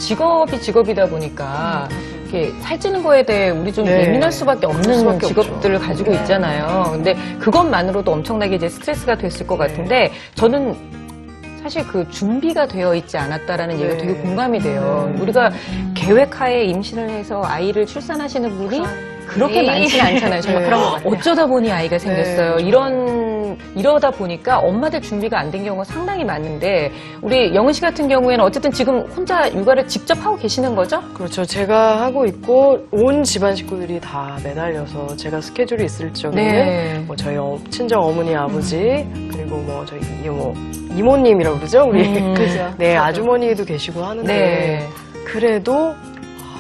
직업이 직업이다 보니까 이렇게 살찌는 거에 대해 우리 좀 네. 예민할 수밖에 없는 수밖에 직업들을 없죠. 가지고 있잖아요. 근데 그것만으로도 엄청나게 이제 스트레스가 됐을 것 같은데 저는 사실 그 준비가 되어 있지 않았다라는 얘기가 되게 공감이 돼요. 우리가 계획하에 임신을 해서 아이를 출산하시는 분이 그렇게 많지는 않잖아요. 정말 그런 것 같아요. 어쩌다 보니 아이가 생겼어요. 이러다 보니까 엄마들 준비가 안 된 경우가 상당히 많은데 우리 영은 씨 같은 경우에는 어쨌든 지금 혼자 육아를 직접 하고 계시는 거죠? 그렇죠. 제가 하고 있고 온 집안 식구들이 다 매달려서 제가 스케줄이 있을 적에는 뭐 저희 친정 어머니, 아버지 그리고 뭐 저희 이모님이라고 그러죠. 우리 그죠. 네 아주머니도 계시고 하는데 네. 그래도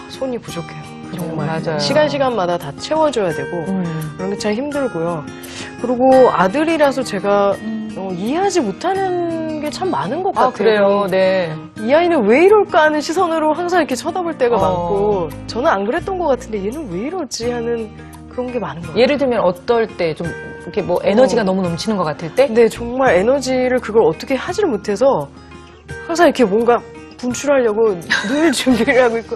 손이 부족해요. 정말 맞아요. 시간마다 다 채워줘야 되고 그런 게 참 힘들고요. 그리고 아들이라서 제가 이해하지 못하는 게 참 많은 것 같아요. 그래요. 네. 이 아이는 왜 이럴까 하는 시선으로 항상 이렇게 쳐다볼 때가 많고 저는 안 그랬던 것 같은데 얘는 왜 이러지 하는 그런 게 많은 것 같아요. 예를 들면 어떨 때 좀 이렇게 뭐 에너지가 너무 넘치는 것 같을 때? 네, 정말 에너지를 그걸 어떻게 하지를 못해서 항상 이렇게 뭔가 분출하려고 늘 준비를 하고 있고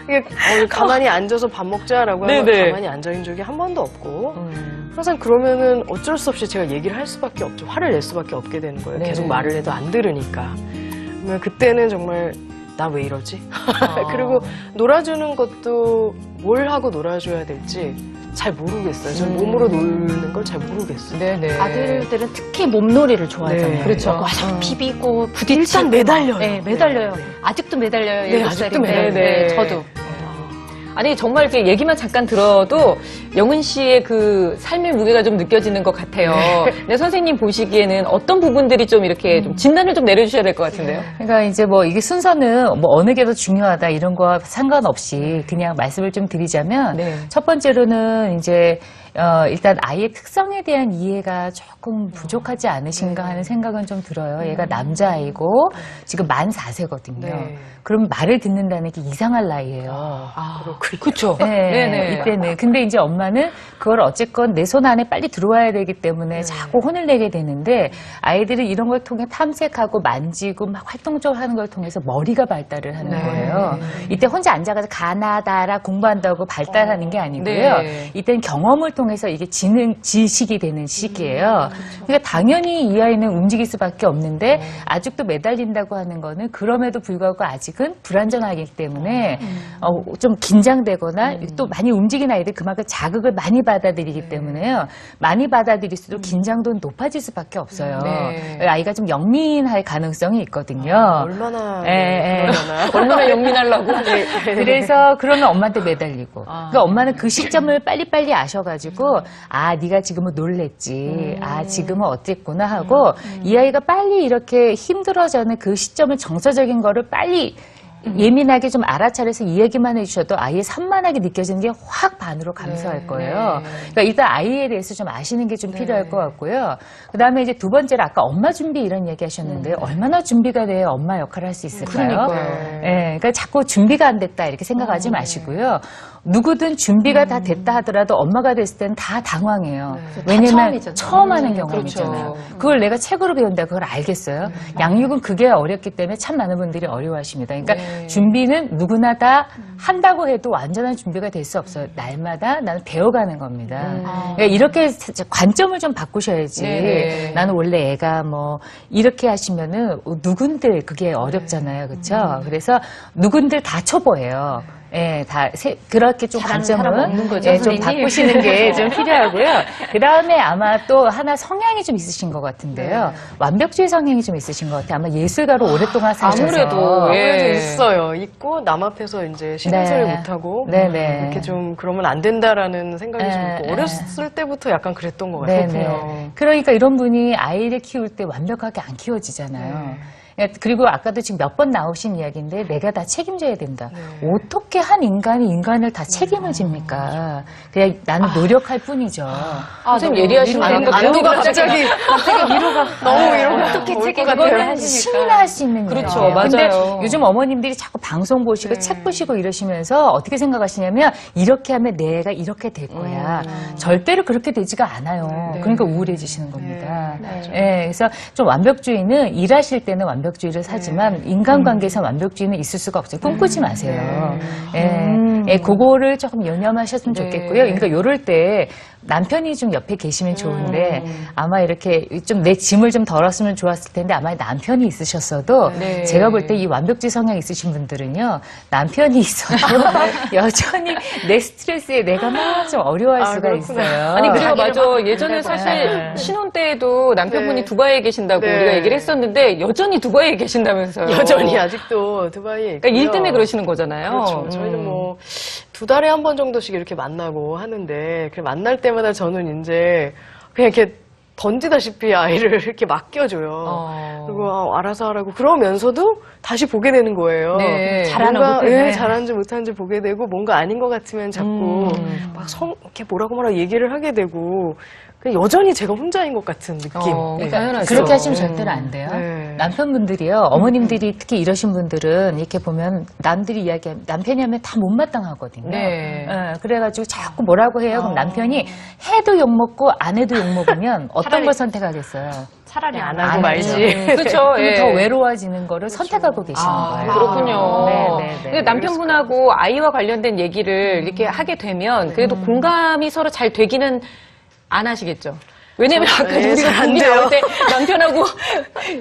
이게 가만히 앉아서 밥 먹자라고 하면 네네. 가만히 앉아있는 적이 한 번도 없고 항상 그러면은 어쩔 수 없이 제가 얘기를 할 수밖에 없죠. 화를 낼 수밖에 없게 되는 거예요. 네네. 계속 말을 해도 안 들으니까. 그러면 그때는 정말 나 왜 이러지? 그리고 놀아주는 것도 뭘 하고 놀아줘야 될지 잘 모르겠어요. 저는 몸으로 놀는 걸 잘 모르겠어요. 네네. 아들들은 특히 몸놀이를 좋아하잖아요. 네. 그렇죠. 와서 비비고 부딪히고. 일단 매달려요. 네, 매달려요. 네. 아직도 매달려요. 네, 7살인데. 아직도 매달려요. 네, 저도. 아니 정말 이렇게 얘기만 잠깐 들어도 영은 씨의 그 삶의 무게가 좀 느껴지는 것 같아요. 근데 선생님 보시기에는 어떤 부분들이 좀 이렇게 좀 진단을 좀 내려주셔야 될 것 같은데요. 그러니까 이제 뭐 이게 순서는 뭐 어느 게 더 중요하다 이런 거와 상관없이 그냥 말씀을 좀 드리자면 네. 첫 번째로는 이제 일단 아이의 특성에 대한 이해가 조금 부족하지 않으신가 하는 생각은 좀 들어요. 얘가 남자아이고 지금 만 4세거든요. 네. 그럼 말을 듣는다는 게 이상할 나이예요. 그렇죠. 네, 네네. 이때는. 근데 이제 엄마는 그걸 어쨌건 내 손 안에 빨리 들어와야 되기 때문에 자꾸 혼을 내게 되는데 아이들이 이런 걸 통해 탐색하고 만지고 막 활동적으로 하는 걸 통해서 머리가 발달을 하는 거예요. 이때 혼자 앉아가지고 가나다라 공부한다고 발달하는 게 아니고요. 네. 이때는 경험을 통해서 이게 지식이 되는 시기예요. 그러니까 당연히 이 아이는 움직일 수밖에 없는데 아직도 매달린다고 하는 거는 그럼에도 불구하고 아직은 불안정하기 때문에 좀 긴장되거나 또 많이 움직이는 아이들 그만큼 자극을 많이 받아들이기 때문에요. 많이 받아들일수록 긴장도는 높아질 수밖에 없어요. 네. 아이가 좀 영민할 가능성이 있거든요. 얼마나 그러려나. 얼마나 영민하려고. 그래서 그러면 엄마한테 매달리고. 그러니까 엄마는 그 시점을 빨리빨리 아셔가지고 아 네가 지금은 놀랬지. 아 지금은 어쨌구나 하고 이 아이가 빨리 이렇게 힘들어지는 그 시점을 정서적인 거를 빨리 예민하게 좀 알아차려서 이 얘기만 해주셔도 아이의 산만하게 느껴지는 게 확 반으로 감소할 거예요. 그러니까 일단 아이에 대해서 좀 아시는 게 좀 필요할 것 같고요. 그 다음에 이제 두 번째로 아까 엄마 준비 이런 얘기 하셨는데 얼마나 준비가 돼야 엄마 역할을 할 수 있을까요? 그러니까요. 그러니까 자꾸 준비가 안 됐다 이렇게 생각하지 마시고요. 누구든 준비가 다 됐다 하더라도 엄마가 됐을 때는 다 당황해요. 왜냐면 처음이잖아요. 처음 하는 경험이잖아요. 그렇죠. 그걸 내가 책으로 배운다 그걸 알겠어요? 양육은 그게 어렵기 때문에 참 많은 분들이 어려워하십니다. 그러니까 준비는 누구나 다 한다고 해도 완전한 준비가 될 수 없어요. 날마다 나는 배워가는 겁니다. 그러니까 이렇게 관점을 좀 바꾸셔야지. 네. 나는 원래 애가 뭐 이렇게 하시면은 누군들 그게 어렵잖아요. 그렇죠? 그래서 누군들 다 초보예요. 예, 그렇게 좀 잘하는 사람 관점은 없는 거죠, 예, 좀 선생님? 바꾸시는 게 좀 필요하고요. 그 다음에 아마 또 하나 성향이 좀 있으신 것 같은데요. 완벽주의 성향이 좀 있으신 것 같아요. 아마 예술가로 오랫동안 사셔서. 아무래도, 아무래도 예. 있어요. 있고 남 앞에서 이제 신경 소리 네. 못하고 네네. 이렇게 좀 그러면 안 된다라는 생각이 좀 네, 있고 네. 어렸을 때부터 약간 그랬던 것 같아요. 네네. 그러니까 이런 분이 아이를 키울 때 완벽하게 안 키워지잖아요. 그리고 아까도 지금 몇 번 나오신 이야기인데 내가 다 책임져야 된다. 어떻게 한 인간이 인간을 다 책임을 집니까? 그냥 나는 노력할 뿐이죠. 선생님 예리하시네요. 안도가 갑자기 위로가 너무 위로가 어떻게 올 책임을 것 같아요. 하십니까? 신이나 할 수 있는 그렇죠. 거예요. 근데 맞아요. 요즘 어머님들이 자꾸 방송 보시고 책 보시고 이러시면서 어떻게 생각하시냐면 이렇게 하면 내 애가 이렇게 될 거야. 절대로 그렇게 되지가 않아요. 그러니까 우울해지시는 겁니다. 그래서 좀 완벽주의는 일하실 때는 완벽 완벽주의를 사지만 인간관계에서 완벽주의는 있을 수가 없어요. 꿈꾸지 마세요. 예, 그거를 조금 유념하셨으면 좋겠고요. 그러니까 요럴 때 남편이 좀 옆에 계시면 좋은데 아마 이렇게 좀 내 짐을 좀 덜었으면 좋았을 텐데 아마 남편이 있으셨어도 네. 제가 볼 때 이 완벽주의 성향 있으신 분들은요 남편이 있어도 여전히 내 스트레스에 내가 막 좀 어려워할 수가 그렇구나. 있어요. 아니 그리고 자기를 맞아 막 예전에 네. 사실 신혼 때에도 남편분이 네. 두바이에 계신다고 네. 우리가 얘기를 했었는데 여전히 두바이에 계신다면서요. 여전히 아직도 두바이에 있고요. 그러니까 일 때문에 그러시는 거잖아요. 그렇죠. 저희는 뭐 2달에 한 번 정도씩 이렇게 만나고 하는데 그 만날 때마다 저는 이제 그냥 이렇게 던지다시피 아이를 이렇게 맡겨줘요. 그리고 알아서 하라고 그러면서도 다시 보게 되는 거예요. 네. 잘하나 뭔가 보네. 잘하는지 못하는지 보게 되고 뭔가 아닌 것 같으면 자꾸 막 이렇게 뭐라고 얘기를 하게 되고 그냥 여전히 제가 혼자인 것 같은 느낌. 네. 당연하죠. 그렇게 하시면 절대로 안 돼요. 네. 남편분들이요, 어머님들이 특히 이러신 분들은 이렇게 보면 남들이 남편이 하면 다 못마땅하거든요. 네. 예, 그래가지고 자꾸 뭐라고 해요. 그럼 남편이 해도 욕먹고 안 해도 욕먹으면 어떤 차라리 걸 선택하겠어요? 차라리 안 하고 하고 말지. 그렇죠. 그럼 더 외로워지는 거를 선택하고 계시는 거예요. 그렇군요. 네. 근데 남편분하고 아이와 관련된 얘기를 이렇게 하게 되면 그래도 공감이 서로 잘 되기는 안 하시겠죠. 왜냐면 아까 네, 우리가 잘안 분이 돼요. 나올 때 남편하고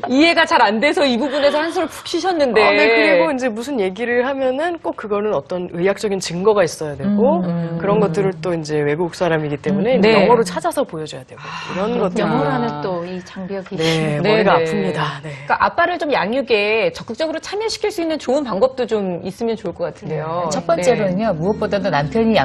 이해가 잘 안 돼서 이 부분에서 한숨을 푹 쉬셨는데. 네, 그리고 이제 무슨 얘기를 하면은 꼭 그거는 어떤 의학적인 증거가 있어야 되고 그런 것들을 또 이제 외국 사람이기 때문에 네. 영어로 찾아서 보여줘야 되고 이런 것들. 영어라는 또 이 장벽이 네, 네, 머리가 네. 아픕니다. 네. 그러니까 아빠를 좀 양육에 적극적으로 참여시킬 수 있는 좋은 방법도 좀 있으면 좋을 것 같은데요. 첫 번째로는요, 무엇보다도 남편이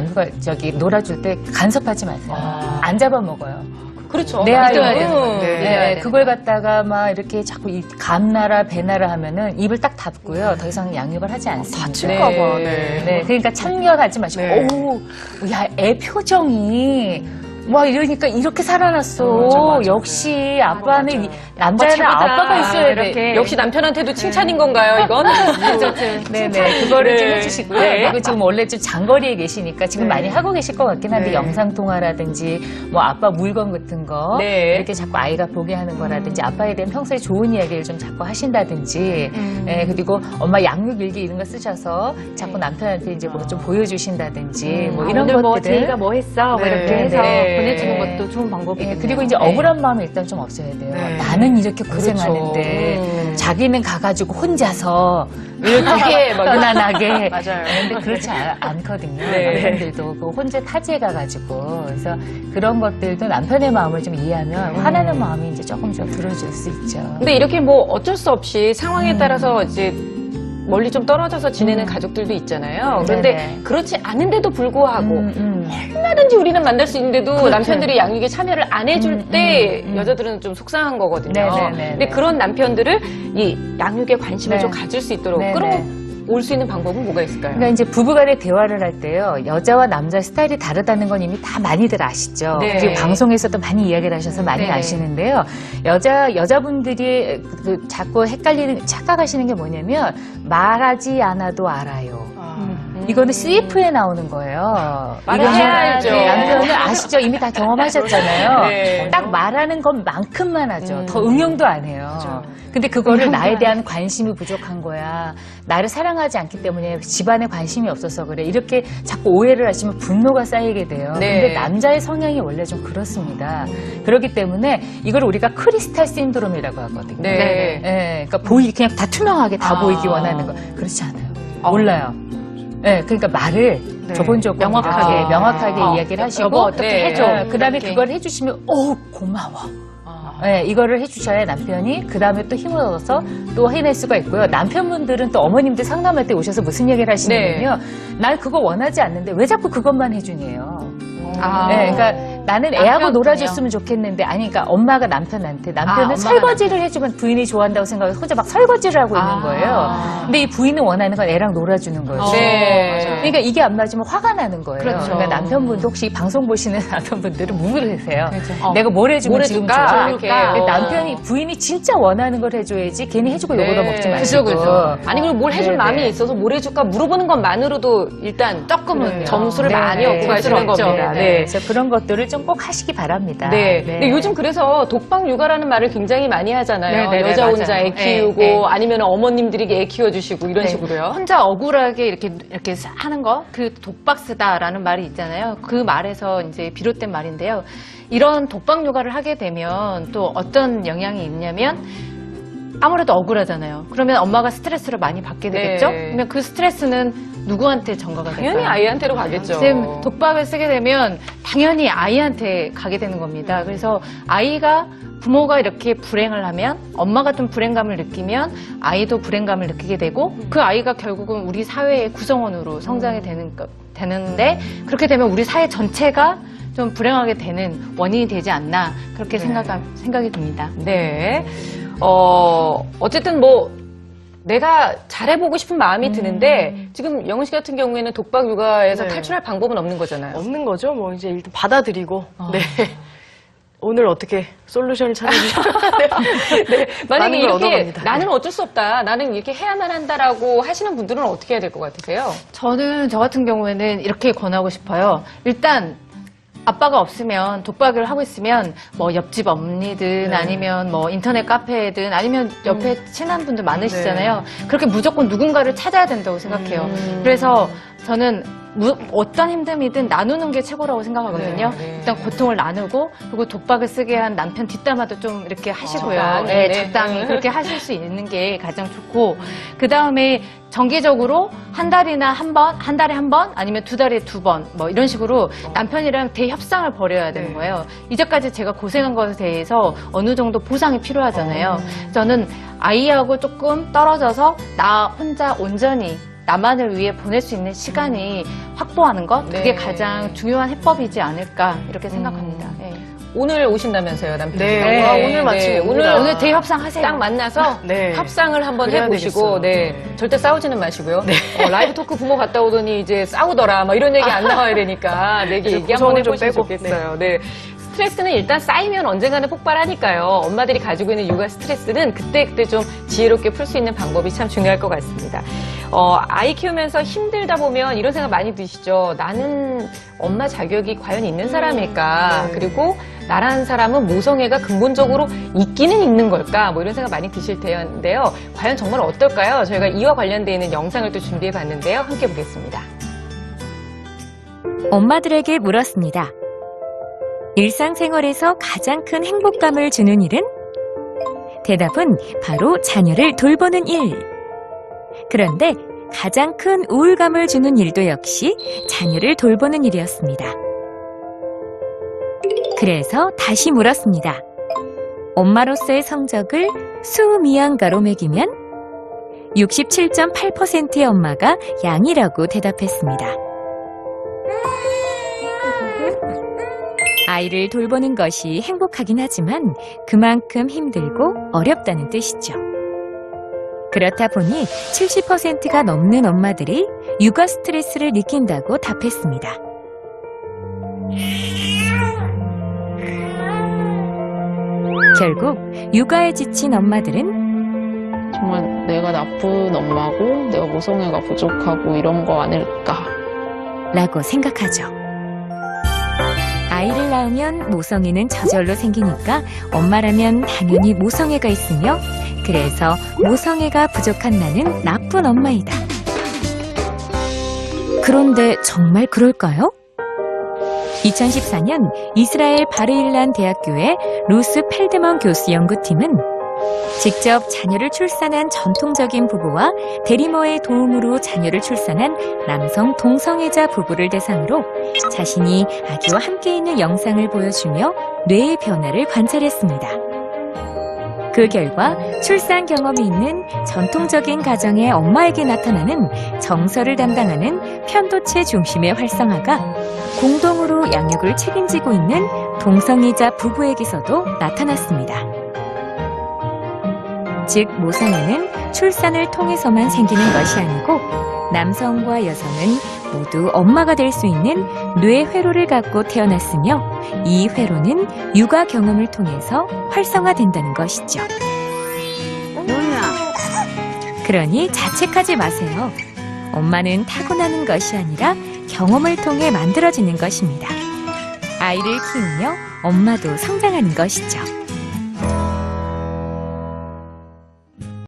놀아줄 때 간섭하지 마세요. 안 잡아먹어요. 그렇죠. 내 아이를. 믿어야 되는 거예요. 네. 네, 그걸 갖다가 막 이렇게 자꾸 감나라 배나라 하면은 입을 딱 닫고요. 더 이상 양육을 하지 않습니다. 다칠까봐. 네. 네, 그러니까 참견하지 마시고, 네. 오, 야, 애 표정이, 와, 이러니까 이렇게 살아났어. 맞아. 역시 아빠는, 남자는 최고다. 아빠가 있어야 돼. 이렇게. 역시 남편한테도 칭찬인 건가요, 이건? 네네. 그거를 좀 네. 해주시고요. 네. 그리고 지금 원래 좀 장거리에 계시니까 지금 네. 많이 하고 계실 것 같긴 한데 네. 영상통화라든지 뭐 아빠 물건 같은 거 네. 이렇게 자꾸 아이가 보게 하는 거라든지 아빠에 대한 평소에 좋은 이야기를 좀 자꾸 하신다든지 네, 그리고 엄마 양육일기 이런 거 쓰셔서 자꾸 남편한테 이제 뭐 좀 보여주신다든지 뭐 이런 오늘 뭐 것들을 제이가 뭐 했어? 뭐 네. 이렇게 해서 네. 보내주는 네. 것도 좋은 방법이겠네요. 그리고 이제 네. 억울한 마음이 일단 좀 없어야 돼요. 네. 나는 이렇게 고생하는데 그렇죠. 자기는 가가지고 혼자서 이렇게 편안하게. 맞아요. 근데 그렇지 않거든요. 네. 남편들도 그 혼자 타지에 가가지고 그래서 그런 것들도 남편의 마음을 좀 이해하면 화나는 마음이 이제 조금 좀 들어줄 수 있죠. 근데 이렇게 뭐 어쩔 수 없이 상황에 따라서 이제 멀리 좀 떨어져서 지내는 가족들도 있잖아요. 그런데 네네. 그렇지 않은데도 불구하고 얼마든지 우리는 만날 수 있는데도 남편들이 양육에 참여를 안 해줄 때 여자들은 좀 속상한 거거든요. 네네네. 근데 그런 남편들을 이 양육에 관심을 네. 좀 가질 수 있도록 네네. 끌어올 수 있는 방법은 뭐가 있을까요? 그러니까 이제 부부간의 대화를 할 때요, 여자와 남자 스타일이 다르다는 건 이미 다 많이들 아시죠. 네. 그리고 방송에서도 많이 이야기를 하셔서 많이 네네. 아시는데요. 여자분들이 자꾸 착각하시는 게 뭐냐면, 말하지 않아도 알아요. 이거는 CF에 나오는 거예요. 말해야죠. 남편은 아시죠? 이미 다 경험하셨잖아요. 네. 딱 말하는 것만큼만 하죠. 더 응용도 안 해요. 근데 그거를 나에 대한 관심이 부족한 거야. 나를 사랑하지 않기 때문에 집안에 관심이 없어서 그래. 이렇게 자꾸 오해를 하시면 분노가 쌓이게 돼요. 네. 근데 남자의 성향이 원래 좀 그렇습니다. 그렇기 때문에 이걸 우리가 크리스탈 신드롬이라고 하거든요. 네. 예, 그러니까 그냥 다 투명하게 다 보이기 원하는 거. 그렇지 않아요. 몰라요. 예, 그러니까 말을 조곤조곤 명확하게. 명확하게 이야기를 하시고 여보, 어떻게 네. 해줘. 그다음에 이렇게. 그걸 해주시면 고마워. 네, 이거를 해주셔야 남편이 그 다음에 또 힘을 얻어서 또 해낼 수가 있고요. 남편분들은 또 어머님들 상담할 때 오셔서 무슨 얘기를 하시냐면요. 난 그거 원하지 않는데 왜 자꾸 그것만 해주니에요. 네, 그러니까 나는 애하고 남편분이요? 놀아줬으면 좋겠는데 아니 그러니까 엄마가 남편은 엄마가 설거지를 해주면 부인이 좋아한다고 생각해서 혼자 막 설거지를 하고 있는 거예요. 근데 이 부인은 원하는 건 애랑 놀아주는 거예요. 네. 그러니까 이게 안 맞으면 화가 나는 거예요. 그렇죠. 그러니까 남편분도 혹시 방송 보시는 남편분들은 묻으세요. 그렇죠. 내가 뭘 해주면 뭘 지금 해줄까? 좋아? 이렇게. 근데 남편이 부인이 진짜 원하는 걸 해줘야지 괜히 해주고 요거도 먹지 마시고. 그죠. 아니 그리고 뭘 해줄 네네. 마음이 있어서 뭘 해줄까 물어보는 것만으로도 일단 조금은 점수를 네, 많이 네. 얻고 가시는 부끄럽죠. 겁니다. 네. 네. 그래서 그런 것들을 좀 꼭 하시기 바랍니다. 네. 근데 요즘 그래서 독박 육아라는 말을 굉장히 많이 하잖아요. 네, 네, 여자 맞아요. 혼자 애 키우고 네, 네. 아니면 어머님들이 애 키워주시고 이런 네. 식으로요. 혼자 억울하게 이렇게 하는 거, 그 독박스다라는 말이 있잖아요. 그 말에서 이제 비롯된 말인데요. 이런 독박 육아를 하게 되면 또 어떤 영향이 있냐면 아무래도 억울하잖아요. 그러면 엄마가 스트레스를 많이 받게 되겠죠? 네. 그러면 그 스트레스는 누구한테 전가가 될까요? 당연히 아이한테로 가겠죠. 선생님, 독박을 쓰게 되면 당연히 아이한테 가게 되는 겁니다. 그래서 아이가 부모가 이렇게 불행을 하면 엄마가 좀 불행감을 느끼면 아이도 불행감을 느끼게 되고 그 아이가 결국은 우리 사회의 구성원으로 성장이 되는데 그렇게 되면 우리 사회 전체가 좀 불행하게 되는 원인이 되지 않나 그렇게 생각이 듭니다. 네. 어쨌든 내가 잘해보고 싶은 마음이 드는데 지금 영은 씨 같은 경우에는 독박 육아에서 네. 탈출할 방법은 없는 거잖아요. 없는 거죠. 뭐 이제 일단 받아들이고 네. 오늘 어떻게 솔루션을 찾아주시면 네. 만약에 많은 걸 이렇게 얻어갑니다. 나는 어쩔 수 없다, 나는 이렇게 해야만 한다라고 하시는 분들은 어떻게 해야 될 것 같으세요? 저는 저 같은 경우에는 이렇게 권하고 싶어요. 일단 아빠가 없으면 독박을 하고 있으면 뭐 옆집 언니든 아니면 뭐 인터넷 카페든 아니면 옆에 친한 분들 많으시잖아요. 그렇게 무조건 누군가를 찾아야 된다고 생각해요. 그래서 저는 어떤 힘듦이든 나누는 게 최고라고 생각하거든요. 네, 네. 일단 고통을 나누고 그리고 독박을 쓰게 한 남편 뒷담화도 좀 이렇게 하시고요. 적당히, 네, 네. 적당히 그렇게 하실 수 있는 게 가장 좋고 그 다음에 정기적으로 한 달에 한 번 아니면 두 달에 두 번 뭐 이런 식으로 남편이랑 대협상을 벌여야 되는 거예요. 이제까지 제가 고생한 것에 대해서 어느 정도 보상이 필요하잖아요. 저는 아이하고 조금 떨어져서 나 혼자 온전히 나만을 위해 보낼 수 있는 시간이 확보하는 것 그게 네. 가장 중요한 해법이지 않을까 이렇게 생각합니다. 네. 오늘 오신다면서요, 남편이? 네, 오늘 마침 옵니다. 오늘 대협상 하세요. 딱 만나서 네. 협상을 한번 그래야 해보시고, 되겠어요. 네. 네. 절대 싸우지는 마시고요. 라이브 토크 부모 갔다 오더니 이제 싸우더라, 막 이런 얘기 안 나와야 되니까, 내기 이제 얘기 한번 구성을 좀 해보시면 빼고. 좋겠어요. 네. 스트레스는 일단 쌓이면 언젠가는 폭발하니까요. 엄마들이 가지고 있는 육아 스트레스는 그때그때 좀 지혜롭게 풀 수 있는 방법이 참 중요할 것 같습니다. 아이 키우면서 힘들다 보면 이런 생각 많이 드시죠. 나는 엄마 자격이 과연 있는 사람일까? 네. 그리고 나라는 사람은 모성애가 근본적으로 있기는 있는 걸까? 뭐 이런 생각 많이 드실 텐데요. 과연 정말 어떨까요? 저희가 이와 관련되어 있는 영상을 또 준비해 봤는데요. 함께 보겠습니다. 엄마들에게 물었습니다. 일상생활에서 가장 큰 행복감을 주는 일은? 대답은 바로 자녀를 돌보는 일. 그런데 가장 큰 우울감을 주는 일도 역시 자녀를 돌보는 일이었습니다. 그래서 다시 물었습니다. 엄마로서의 성적을 수미양가로 매기면 67.8%의 엄마가 양이라고 대답했습니다. 아이를 돌보는 것이 행복하긴 하지만 그만큼 힘들고 어렵다는 뜻이죠. 그렇다 보니 70%가 넘는 엄마들이 육아 스트레스를 느낀다고 답했습니다. 결국 육아에 지친 엄마들은 정말 내가 나쁜 엄마고 내가 모성애가 부족하고 이런 거 아닐까. 라고 생각하죠. 아이를 낳으면 모성애는 저절로 생기니까 엄마라면 당연히 모성애가 있으며 그래서 모성애가 부족한 나는 나쁜 엄마이다. 그런데 정말 그럴까요? 2014년 이스라엘 바르일란 대학교의 루스 펠드먼 교수 연구팀은 직접 자녀를 출산한 전통적인 부부와 대리모의 도움으로 자녀를 출산한 남성 동성애자 부부를 대상으로 자신이 아기와 함께 있는 영상을 보여주며 뇌의 변화를 관찰했습니다. 그 결과 출산 경험이 있는 전통적인 가정의 엄마에게 나타나는 정서를 담당하는 편도체 중심의 활성화가 공동으로 양육을 책임지고 있는 동성애자 부부에게서도 나타났습니다. 즉 모성애는 출산을 통해서만 생기는 것이 아니고 남성과 여성은 모두 엄마가 될 수 있는 뇌회로를 갖고 태어났으며 이 회로는 육아 경험을 통해서 활성화된다는 것이죠. 그러니 자책하지 마세요. 엄마는 타고나는 것이 아니라 경험을 통해 만들어지는 것입니다. 아이를 키우며 엄마도 성장하는 것이죠.